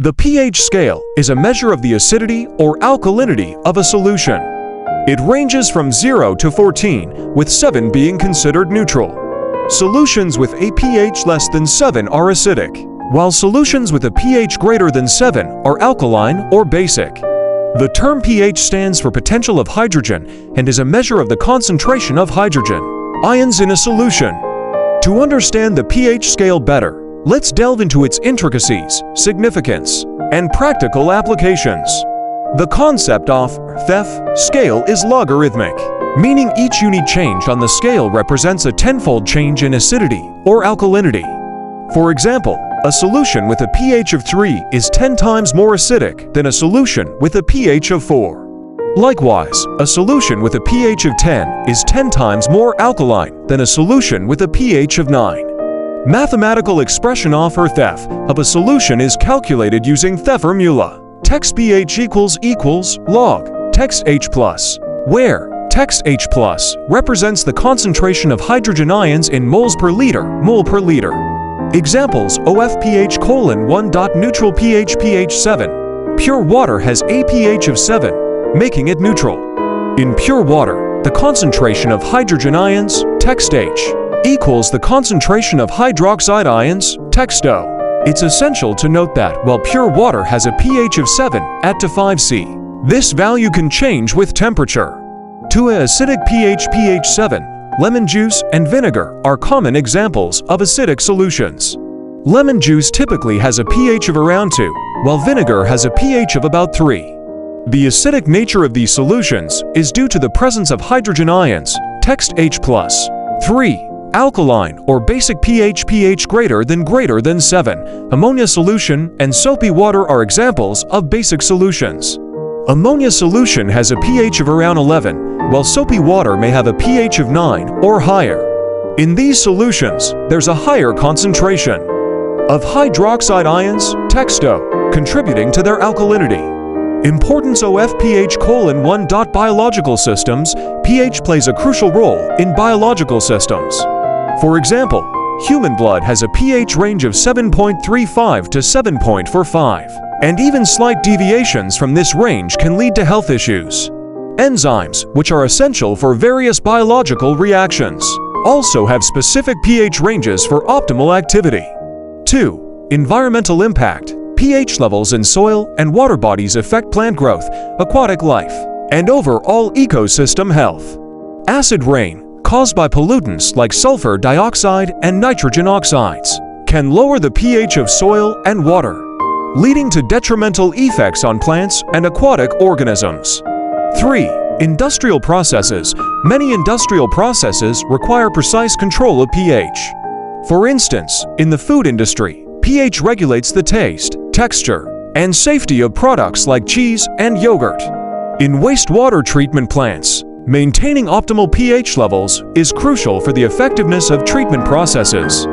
The pH scale is a measure of the acidity or alkalinity of a solution. It ranges from 0 to 14, with 7 being considered neutral. Solutions with a pH less than 7 are acidic, while solutions with a pH greater than 7 are alkaline or basic. The term pH stands for potential of hydrogen and is a measure of the concentration of hydrogen ions in a solution. To understand the pH scale better, let's delve into its intricacies, significance, and practical applications. The concept of THEF scale is logarithmic, meaning each unit change on the scale represents a tenfold change in acidity or alkalinity. For example, a solution with a pH of 3 is 10 times more acidic than a solution with a pH of 4. Likewise, a solution with a pH of 10 is 10 times more alkaline than a solution with a pH of 9. Mathematical expression of THEF of a solution is calculated using THEF formula. Text pH equals log text H plus, where text H plus represents the concentration of hydrogen ions in moles per liter, mole per liter. Examples: OF pH:1. Neutral pH 7. Pure water has a pH of 7, making it neutral. In pure water, the concentration of hydrogen ions, text H, equals the concentration of hydroxide ions, text O. It's essential to note that while pure water has a pH of 7 at to 5C, this value can change with temperature. To a acidic pH 7, lemon juice and vinegar are common examples of acidic solutions. Lemon juice typically has a pH of around 2, while vinegar has a pH of about 3. The acidic nature of these solutions is due to the presence of hydrogen ions, text H+. 3. Alkaline or basic pH greater than 7. Ammonia solution and soapy water are examples of basic solutions. Ammonia solution has a pH of around 11, while soapy water may have a pH of 9 or higher. In these solutions, there's a higher concentration of hydroxide ions, text O, contributing to their alkalinity. Importance of pH:1. Biological systems. pH plays a crucial role in biological systems. For example, human blood has a pH range of 7.35 to 7.45, and even slight deviations from this range can lead to health issues. Enzymes, which are essential for various biological reactions, also have specific pH ranges for optimal activity. 2. Environmental impact. pH levels in soil and water bodies affect plant growth, aquatic life, and overall ecosystem health. Acid rain, caused by pollutants like sulfur dioxide and nitrogen oxides, can lower the pH of soil and water, leading to detrimental effects on plants and aquatic organisms. 3. Industrial processes. Many industrial processes require precise control of pH. For instance, in the food industry, pH regulates the taste, texture, and safety of products like cheese and yogurt. In wastewater treatment plants, maintaining optimal pH levels is crucial for the effectiveness of treatment processes.